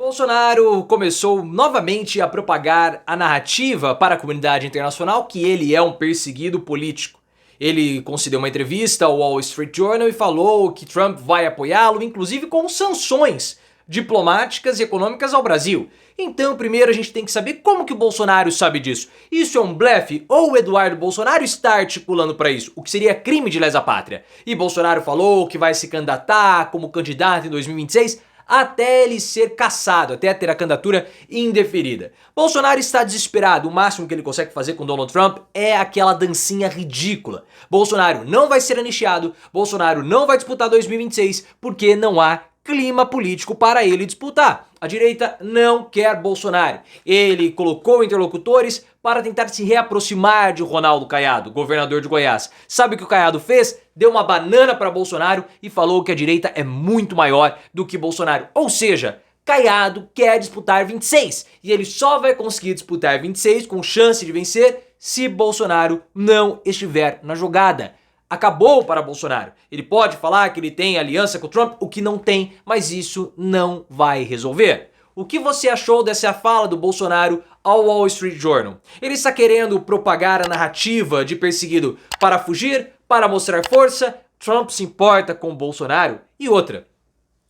Bolsonaro começou novamente a propagar a narrativa para a comunidade internacional que ele é um perseguido político. Ele concedeu uma entrevista ao Wall Street Journal e falou que Trump vai apoiá-lo, inclusive com sanções diplomáticas e econômicas ao Brasil. Então, primeiro a gente tem que saber como que o Bolsonaro sabe disso. Isso é um blefe ou o Eduardo Bolsonaro está articulando para isso, o que seria crime de lesa pátria? E Bolsonaro falou que vai se candidatar como candidato em 2026 até ele ser cassado, até ter a candidatura indeferida. Bolsonaro está desesperado, o máximo que ele consegue fazer com Donald Trump é aquela dancinha ridícula. Bolsonaro não vai ser anistiado, Bolsonaro não vai disputar 2026 porque não há clima político para ele disputar. A direita não quer Bolsonaro. Ele colocou interlocutores para tentar se reaproximar de Ronaldo Caiado, governador de Goiás. Sabe o que o Caiado fez? Deu uma banana para Bolsonaro e falou que a direita é muito maior do que Bolsonaro. Ou seja, Caiado quer disputar 26 e ele só vai conseguir disputar 26 com chance de vencer se Bolsonaro não estiver na jogada. Acabou para Bolsonaro. Ele pode falar que ele tem aliança com o Trump, o que não tem, mas isso não vai resolver. O que você achou dessa fala do Bolsonaro ao Wall Street Journal? Ele está querendo propagar a narrativa de perseguido para fugir, para mostrar força? Trump se importa com Bolsonaro? E outra,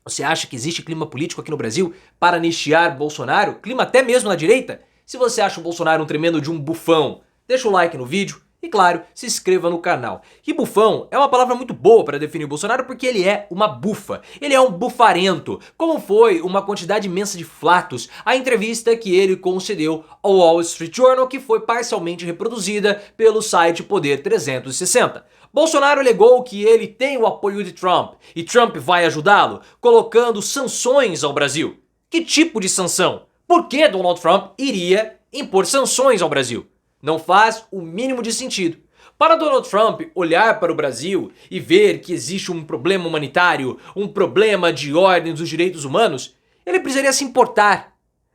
você acha que existe clima político aqui no Brasil para anistiar Bolsonaro? Clima até mesmo na direita? Se você acha o Bolsonaro um tremendo de um bufão, deixa o like no vídeo. E claro, se inscreva no canal. E bufão é uma palavra muito boa para definir o Bolsonaro porque ele é uma bufa. Ele é um bufarento, como foi uma quantidade imensa de flatos a entrevista que ele concedeu ao Wall Street Journal, que foi parcialmente reproduzida pelo site Poder 360. Bolsonaro alegou que ele tem o apoio de Trump e Trump vai ajudá-lo, colocando sanções ao Brasil. Que tipo de sanção? Por que Donald Trump iria impor sanções ao Brasil? Não faz o mínimo de sentido. Para Donald Trump olhar para o Brasil e ver que existe um problema humanitário, um problema de ordem dos direitos humanos, ele precisaria se importar.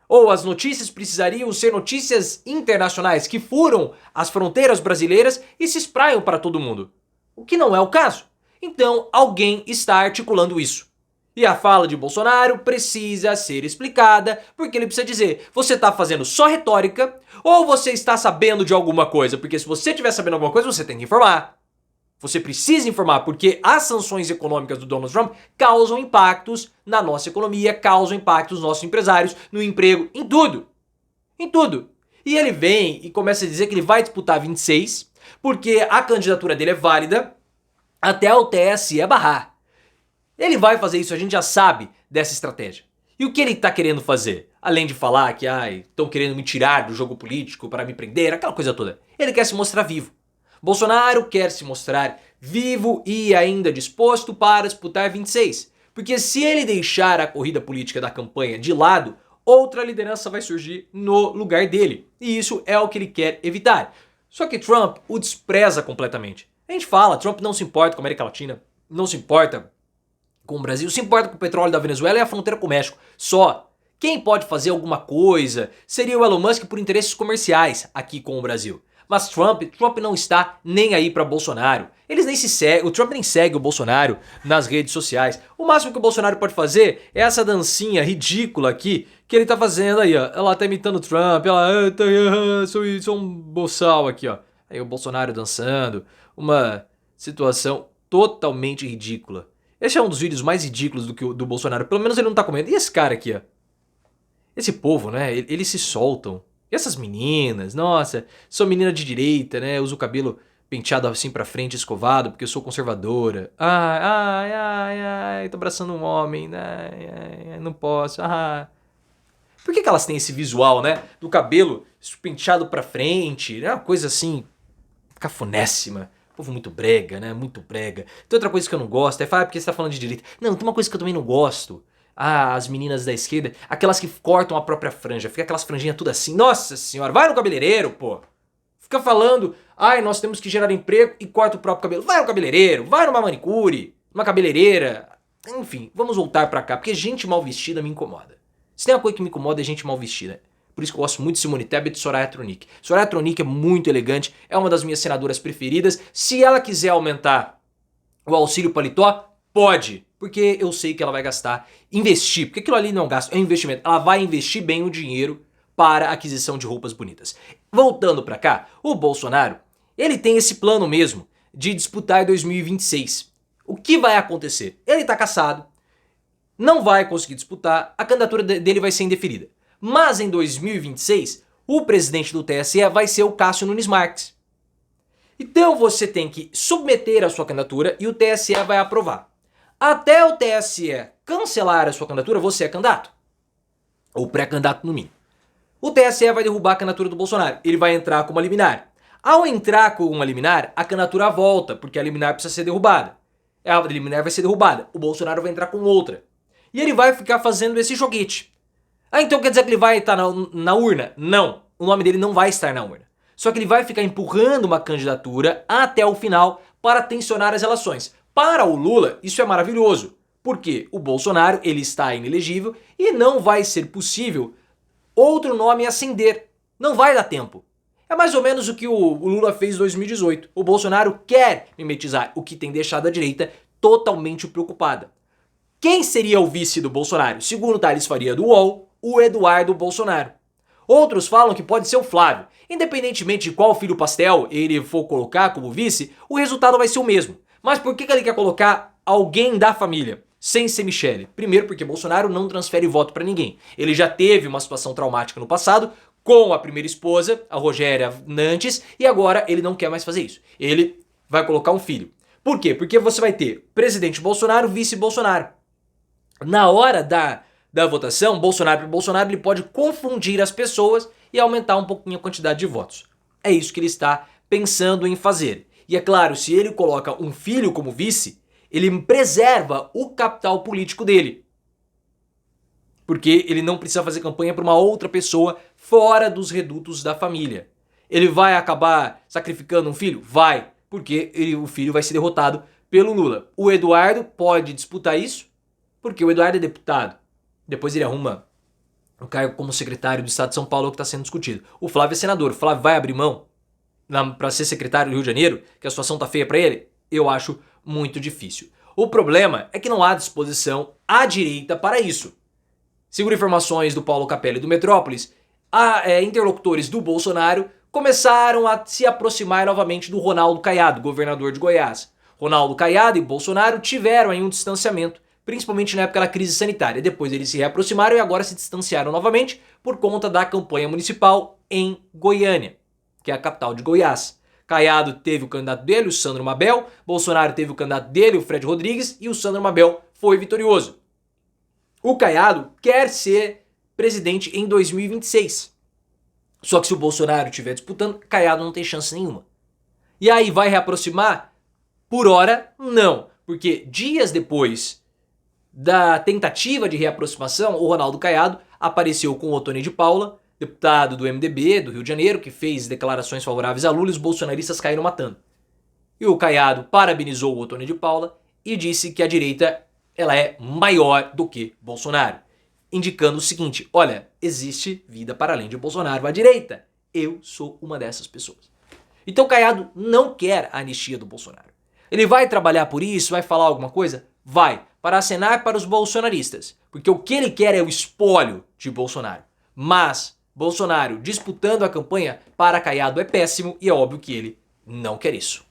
Ou as notícias precisariam ser notícias internacionais que furam as fronteiras brasileiras e se espraiam para todo mundo. O que não é o caso. Então alguém está articulando isso. E a fala de Bolsonaro precisa ser explicada, porque ele precisa dizer, você está fazendo só retórica ou você está sabendo de alguma coisa? Porque se você estiver sabendo alguma coisa, você tem que informar. Você precisa informar, porque as sanções econômicas do Donald Trump causam impactos na nossa economia, causam impactos nos nossos empresários, no emprego, em tudo. Em tudo. E ele vem e começa a dizer que ele vai disputar 26, porque a candidatura dele é válida até o TSE barrar. Ele vai fazer isso, a gente já sabe dessa estratégia. E o que ele está querendo fazer? Além de falar que estão querendo me tirar do jogo político para me prender, aquela coisa toda. Ele quer se mostrar vivo. Bolsonaro quer se mostrar vivo e ainda disposto para disputar 26. Porque se ele deixar a corrida política da campanha de lado, outra liderança vai surgir no lugar dele. E isso é o que ele quer evitar. Só que Trump o despreza completamente. A gente fala, Trump não se importa com a América Latina, não se importa com o Brasil, se importa com o petróleo da Venezuela e a fronteira com o México. Só. Quem pode fazer alguma coisa seria o Elon Musk por interesses comerciais aqui com o Brasil. Mas Trump não está nem aí para Bolsonaro. Eles nem se seguem, o Trump nem segue o Bolsonaro nas redes sociais. O máximo que o Bolsonaro pode fazer é essa dancinha ridícula aqui que ele tá fazendo aí, ó. Ela tá imitando o Trump, sou um boçal aqui, ó. Aí o Bolsonaro dançando, uma situação totalmente ridícula. Esse é um dos vídeos mais ridículos do Bolsonaro. Pelo menos ele não tá comendo. E esse cara aqui, ó? Esse povo, né? Eles se soltam. E essas meninas? Nossa, sou menina de direita, né? Uso o cabelo penteado assim pra frente, escovado, porque eu sou conservadora. Ai, tô abraçando um homem, né? Não posso. Por que elas têm esse visual, né? Do cabelo penteado pra frente, né? Uma coisa assim, cafonésima. Povo muito brega, né? Muito brega. Tem outra coisa que eu não gosto, é falar porque você tá falando de direita. Não, tem uma coisa que eu também não gosto. As meninas da esquerda, aquelas que cortam a própria franja, fica aquelas franjinhas tudo assim. Nossa senhora, vai no cabeleireiro, pô. Fica falando, nós temos que gerar emprego e corta o próprio cabelo. Vai no cabeleireiro, vai numa manicure, numa cabeleireira. Enfim, vamos voltar pra cá, porque gente mal vestida me incomoda. Se tem uma coisa que me incomoda é gente mal vestida. Por isso que eu gosto muito de Simone Tebet e Soraya Tronic. Soraya Tronic é muito elegante, é uma das minhas senadoras preferidas. Se ela quiser aumentar o auxílio paletó, pode. porque eu sei que ela vai gastar, investir, porque aquilo ali não é um gasto, é um investimento. Ela vai investir bem o dinheiro para a aquisição de roupas bonitas. Voltando para cá, o Bolsonaro, ele tem esse plano mesmo de disputar em 2026. O que vai acontecer? Ele tá cassado, não vai conseguir disputar, a candidatura dele vai ser indeferida. Mas em 2026, o presidente do TSE vai ser o Cássio Nunes Marques. Então você tem que submeter a sua candidatura e o TSE vai aprovar. Até o TSE cancelar a sua candidatura, você é candidato. Ou pré-candidato no mínimo. O TSE vai derrubar a candidatura do Bolsonaro. Ele vai entrar com uma liminar. Ao entrar com uma liminar, a candidatura volta, porque a liminar precisa ser derrubada. A liminar vai ser derrubada. O Bolsonaro vai entrar com outra. E ele vai ficar fazendo esse joguete. Então quer dizer que ele vai estar na urna? Não. O nome dele não vai estar na urna. Só que ele vai ficar empurrando uma candidatura até o final para tensionar as relações. Para o Lula, isso é maravilhoso. Porque o Bolsonaro, ele está inelegível e não vai ser possível outro nome ascender. Não vai dar tempo. É mais ou menos o que o Lula fez em 2018. O Bolsonaro quer mimetizar, o que tem deixado a direita totalmente preocupada. Quem seria o vice do Bolsonaro? Segundo Thales Faria do UOL, o Eduardo Bolsonaro. Outros falam que pode ser o Flávio. Independentemente de qual filho pastel ele for colocar como vice, o resultado vai ser o mesmo. Mas por que ele quer colocar alguém da família, sem ser Michele? Primeiro porque Bolsonaro não transfere voto pra ninguém. Ele já teve uma situação traumática no passado com a primeira esposa, a Rogéria Nantes, e agora ele não quer mais fazer isso. Ele vai colocar um filho. Por quê? Porque você vai ter presidente Bolsonaro, vice Bolsonaro. Na hora da votação, Bolsonaro ele pode confundir as pessoas e aumentar um pouquinho a quantidade de votos. É isso que ele está pensando em fazer. E é claro, se ele coloca um filho como vice, ele preserva o capital político dele. Porque ele não precisa fazer campanha para uma outra pessoa fora dos redutos da família. Ele vai acabar sacrificando um filho? Vai, porque o filho vai ser derrotado pelo Lula. O Eduardo pode disputar isso, porque o Eduardo é deputado. Depois ele arruma um cargo como secretário do Estado de São Paulo que está sendo discutido. O Flávio é senador. O Flávio vai abrir mão para ser secretário do Rio de Janeiro, que a situação tá feia para ele? Eu acho muito difícil. O problema é que não há disposição à direita para isso. Segundo informações do Paulo Capelli do Metrópolis, interlocutores do Bolsonaro começaram a se aproximar novamente do Ronaldo Caiado, governador de Goiás. Ronaldo Caiado e Bolsonaro tiveram aí um distanciamento, principalmente na época da crise sanitária. Depois eles se reaproximaram e agora se distanciaram novamente por conta da campanha municipal em Goiânia, que é a capital de Goiás. Caiado teve o candidato dele, o Sandro Mabel, Bolsonaro teve o candidato dele, o Fred Rodrigues, e o Sandro Mabel foi vitorioso. O Caiado quer ser presidente em 2026. Só que se o Bolsonaro estiver disputando, Caiado não tem chance nenhuma. E aí vai reaproximar? Por hora, não. Porque dias depois da tentativa de reaproximação, o Ronaldo Caiado apareceu com o Ottoni de Paula, deputado do MDB do Rio de Janeiro, que fez declarações favoráveis a Lula e os bolsonaristas caíram matando. E o Caiado parabenizou o Ottoni de Paula e disse que a direita ela é maior do que Bolsonaro, indicando o seguinte: olha, existe vida para além de Bolsonaro à direita. Eu sou uma dessas pessoas. Então Caiado não quer a anistia do Bolsonaro. Ele vai trabalhar por isso, vai falar alguma coisa? Vai, para acenar para os bolsonaristas, porque o que ele quer é o espólio de Bolsonaro. Mas Bolsonaro disputando a campanha para Caiado é péssimo e é óbvio que ele não quer isso.